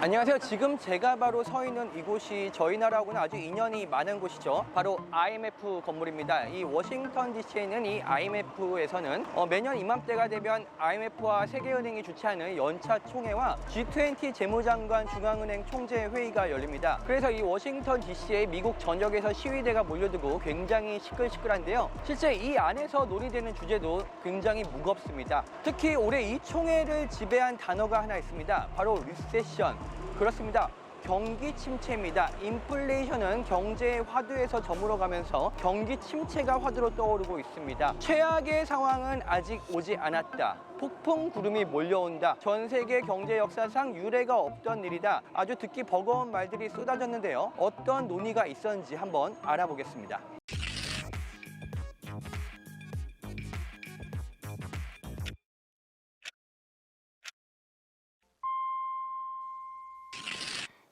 안녕하세요. 지금 제가 바로 서 있는 이곳이 저희 나라하고는 아주 인연이 많은 곳이죠. 바로 IMF 건물입니다. 이 워싱턴 DC에 있는 이 IMF에서는 매년 이맘때가 되면 IMF와 세계은행이 주최하는 연차 총회와 G20 재무장관 중앙은행 총재 회의가 열립니다. 그래서 이 워싱턴 DC에 미국 전역에서 시위대가 몰려들고 굉장히 시끌시끌한데요. 실제 이 안에서 논의되는 주제도 굉장히 무겁습니다. 특히 올해 이 총회를 지배한 단어가 하나 있습니다. 바로 리세션. 그렇습니다. 경기 침체입니다. 인플레이션은 경제의 화두에서 저물어가면서 경기 침체가 화두로 떠오르고 있습니다. 최악의 상황은 아직 오지 않았다. 폭풍 구름이 몰려온다. 전 세계 경제 역사상 유례가 없던 일이다. 아주 듣기 버거운 말들이 쏟아졌는데요. 어떤 논의가 있었는지 한번 알아보겠습니다.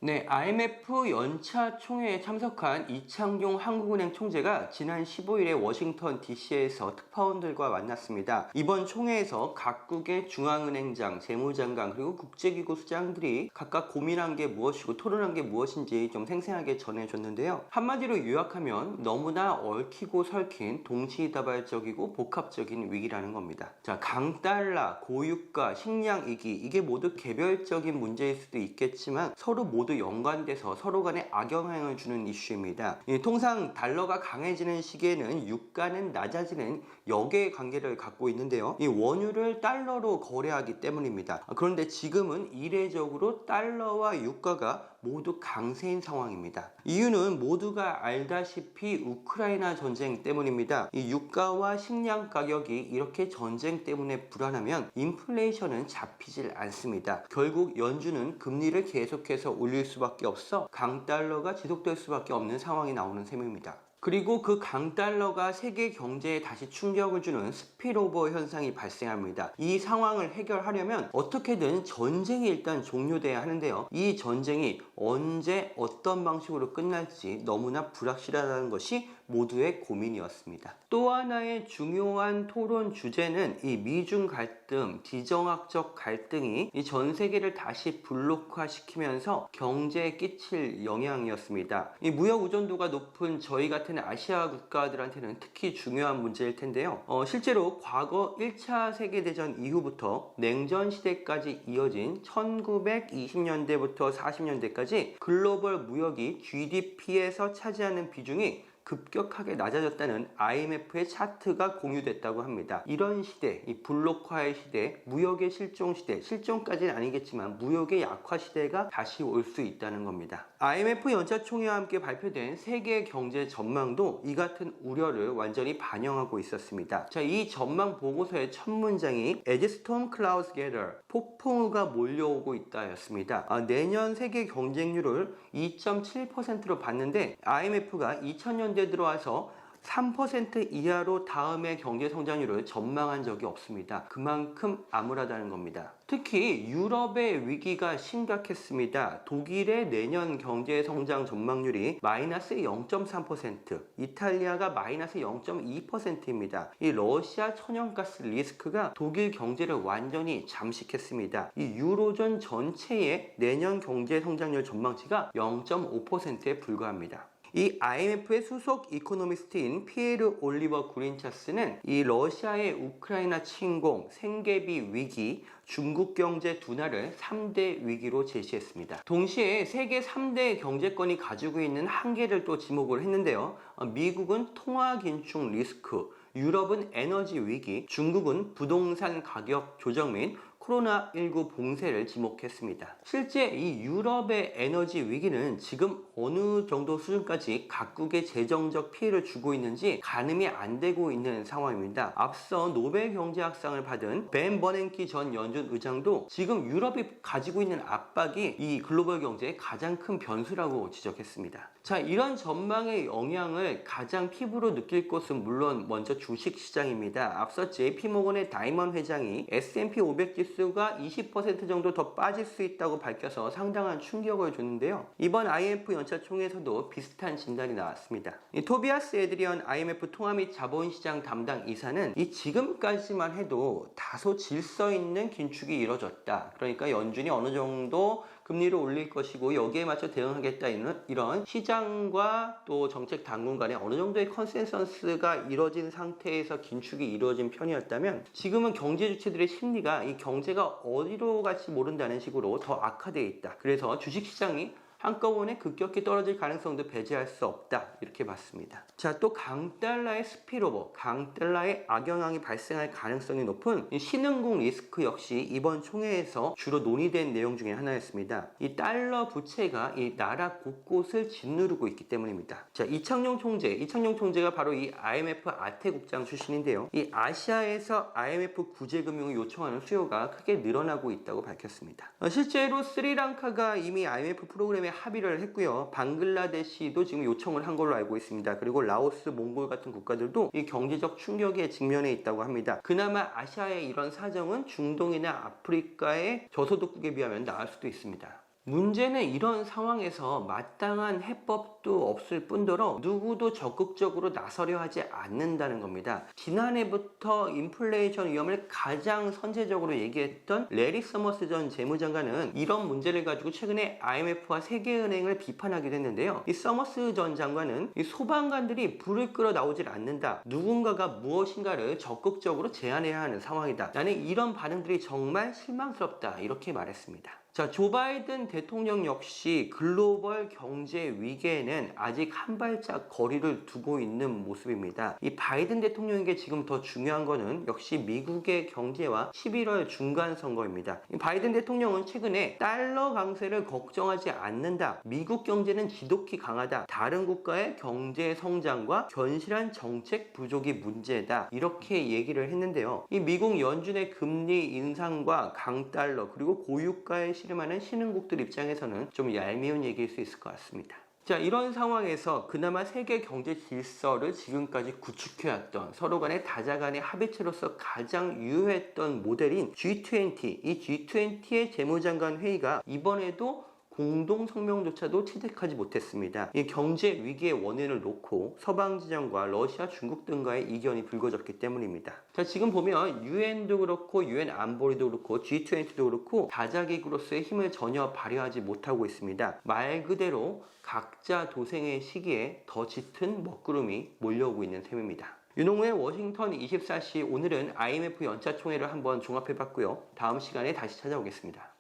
네, IMF 연차 총회에 참석한 이창용 한국은행 총재가 지난 15일에 워싱턴 DC에서 특파원들과 만났습니다. 이번 총회에서 각국의 중앙은행장, 재무장관 그리고 국제기구 수장들이 각각 고민한 게 무엇이고 토론한 게 무엇인지 좀 생생하게 전해줬는데요. 한마디로 요약하면 너무나 얽히고 설킨 동시다발적이고 복합적인 위기라는 겁니다. 자, 강달러, 고유가, 식량위기 이게 모두 개별적인 문제일 수도 있겠지만 서로 모두 연관돼서 서로 간에 악영향을 주는 이슈입니다. 통상 달러가 강해지는 시기에는 유가는 낮아지는 역의 관계를 갖고 있는데요. 이 원유를 달러로 거래하기 때문입니다. 그런데 지금은 이례적으로 달러와 유가가 모두 강세인 상황입니다. 이유는 모두가 알다시피 우크라이나 전쟁 때문입니다. 이 유가와 식량 가격이 이렇게 전쟁 때문에 불안하면 인플레이션은 잡히질 않습니다. 결국 연준은 금리를 계속해서 올릴 수밖에 없어 강달러가 지속될 수밖에 없는 상황이 나오는 셈입니다. 그리고 그 강달러가 세계 경제에 다시 충격을 주는 스필오버 현상이 발생합니다. 이 상황을 해결하려면 어떻게든 전쟁이 일단 종료돼야 하는데요. 이 전쟁이 언제 어떤 방식으로 끝날지 너무나 불확실하다는 것이 모두의 고민이었습니다. 또 하나의 중요한 토론 주제는 이 미중 갈등, 지정학적 갈등이 이 전 세계를 다시 블록화시키면서 경제에 끼칠 영향이었습니다. 이 무역 의존도가 높은 저희 같은 아시아 국가들한테는 특히 중요한 문제일 텐데요. 실제로 과거 1차 세계대전 이후부터 냉전 시대까지 이어진 1920년대부터 40년대까지 글로벌 무역이 GDP에서 차지하는 비중이 급격하게 낮아졌다는 IMF의 차트가 공유됐다고 합니다. 이런 시대, 이 블록화의 시대, 무역의 실종 시대, 실종까지는 아니겠지만 무역의 약화 시대가 다시 올 수 있다는 겁니다. IMF 연차 총회와 함께 발표된 세계 경제 전망도 이 같은 우려를 완전히 반영하고 있었습니다. 자, 이 전망 보고서의 첫 문장이 As storm clouds gather, 폭풍우가 몰려오고 있다였습니다. 내년 세계 경쟁률을 2.7%로 봤는데 IMF가 2000년대 들어와서 3% 이하로 다음의 경제 성장률을 전망한 적이 없습니다. 그만큼 암울하다는 겁니다. 특히 유럽의 위기가 심각했습니다. 독일의 내년 경제 성장 전망률이 마이너스 0.3%, 이탈리아가 마이너스 0.2%입니다. 이 러시아 천연가스 리스크가 독일 경제를 완전히 잠식했습니다. 이 유로존 전체의 내년 경제 성장률 전망치가 0.5%에 불과합니다. 이 IMF의 수석 이코노미스트인 피에르 올리버 구린차스는 이 러시아의 우크라이나 침공, 생계비 위기, 중국 경제 둔화를 3대 위기로 제시했습니다. 동시에 세계 3대 경제권이 가지고 있는 한계를 또 지목을 했는데요. 미국은 통화 긴축 리스크, 유럽은 에너지 위기, 중국은 부동산 가격 조정 및 코로나19 봉쇄를 지목했습니다. 실제 이 유럽의 에너지 위기는 지금 어느 정도 수준까지 각국의 재정적 피해를 주고 있는지 가늠이 안 되고 있는 상황입니다. 앞서 노벨 경제학상을 받은 벤 버냉키 전 연준 의장도 지금 유럽이 가지고 있는 압박이 이 글로벌 경제의 가장 큰 변수라고 지적했습니다. 자, 이런 전망의 영향을 가장 피부로 느낄 곳은 물론 먼저 주식시장입니다. 앞서 JP모건의 다이먼 회장이 S&P 500 지수가 20% 정도 더 빠질 수 있다고 밝혀서 상당한 충격을 줬는데요. 이번 IMF 연차 총회에서도 비슷한 진단이 나왔습니다. 토비아스 에드리언 IMF 통화 및 자본시장 담당 이사는 이 지금까지만 해도 다소 질서 있는 긴축이 이뤄졌다. 그러니까 연준이 어느 정도 금리를 올릴 것이고 여기에 맞춰 대응하겠다 이런 시장과 또 정책 당국 간에 어느 정도의 컨센서스가 이루어진 상태에서 긴축이 이루어진 편이었다면 지금은 경제 주체들의 심리가 이 경제가 어디로 갈지 모른다는 식으로 더 악화되어 있다. 그래서 주식시장이 한꺼번에 급격히 떨어질 가능성도 배제할 수 없다. 이렇게 봤습니다. 자, 또 강달러의 스피로버, 강달러의 악영향이 발생할 가능성이 높은 이 신흥국 리스크 역시 이번 총회에서 주로 논의된 내용 중에 하나였습니다. 이 달러 부채가 이 나라 곳곳을 짓누르고 있기 때문입니다. 자, 이창용 총재가 바로 이 IMF 아태국장 출신인데요. 이 아시아에서 IMF 구제금융을 요청하는 수요가 크게 늘어나고 있다고 밝혔습니다. 실제로 스리랑카가 이미 IMF 프로그램에 합의를 했고요. 방글라데시도 지금 요청을 한 걸로 알고 있습니다. 그리고 라오스, 몽골 같은 국가들도 이 경제적 충격에 직면해 있다고 합니다. 그나마 아시아의 이런 사정은 중동이나 아프리카의 저소득국에 비하면 나을 수도 있습니다. 문제는 이런 상황에서 마땅한 해법도 없을 뿐더러 누구도 적극적으로 나서려 하지 않는다는 겁니다. 지난해부터 인플레이션 위험을 가장 선제적으로 얘기했던 레리 서머스 전 재무장관은 이런 문제를 가지고 최근에 IMF와 세계은행을 비판하기도 했는데요. 이 서머스 전 장관은 이 소방관들이 불을 끌어 나오질 않는다. 누군가가 무엇인가를 적극적으로 제안해야 하는 상황이다. 나는 이런 반응들이 정말 실망스럽다. 이렇게 말했습니다. 자, 조 바이든 대통령 역시 글로벌 경제 위기에는 아직 한 발짝 거리를 두고 있는 모습입니다. 이 바이든 대통령에게 지금 더 중요한 거는 역시 미국의 경제와 11월 중간 선거입니다. 이 바이든 대통령은 최근에 달러 강세를 걱정하지 않는다. 미국 경제는 지독히 강하다. 다른 국가의 경제 성장과 견실한 정책 부족이 문제다. 이렇게 얘기를 했는데요. 이 미국 연준의 금리 인상과 강달러 그리고 고유가의 실험하는 신흥국들 입장에서는 좀 얄미운 얘기일 수 있을 것 같습니다. 자, 이런 상황에서 그나마 세계 경제 질서를 지금까지 구축해왔던 서로 간의 다자 간의 합의체로서 가장 유효했던 모델인 G20, 이 G20의 재무장관 회의가 이번에도 공동 성명조차도 채택하지 못했습니다. 이 경제 위기의 원인을 놓고 서방 지정과 러시아, 중국 등과의 이견이 불거졌기 때문입니다. 자, 지금 보면 유엔도 그렇고 유엔 안보리도 그렇고 G20도 그렇고 다자기구로서의 힘을 전혀 발휘하지 못하고 있습니다. 말 그대로 각자 도생의 시기에 더 짙은 먹구름이 몰려오고 있는 셈입니다. 윤홍우의 워싱턴 24시, 오늘은 IMF 연차 총회를 한번 종합해봤고요. 다음 시간에 다시 찾아오겠습니다.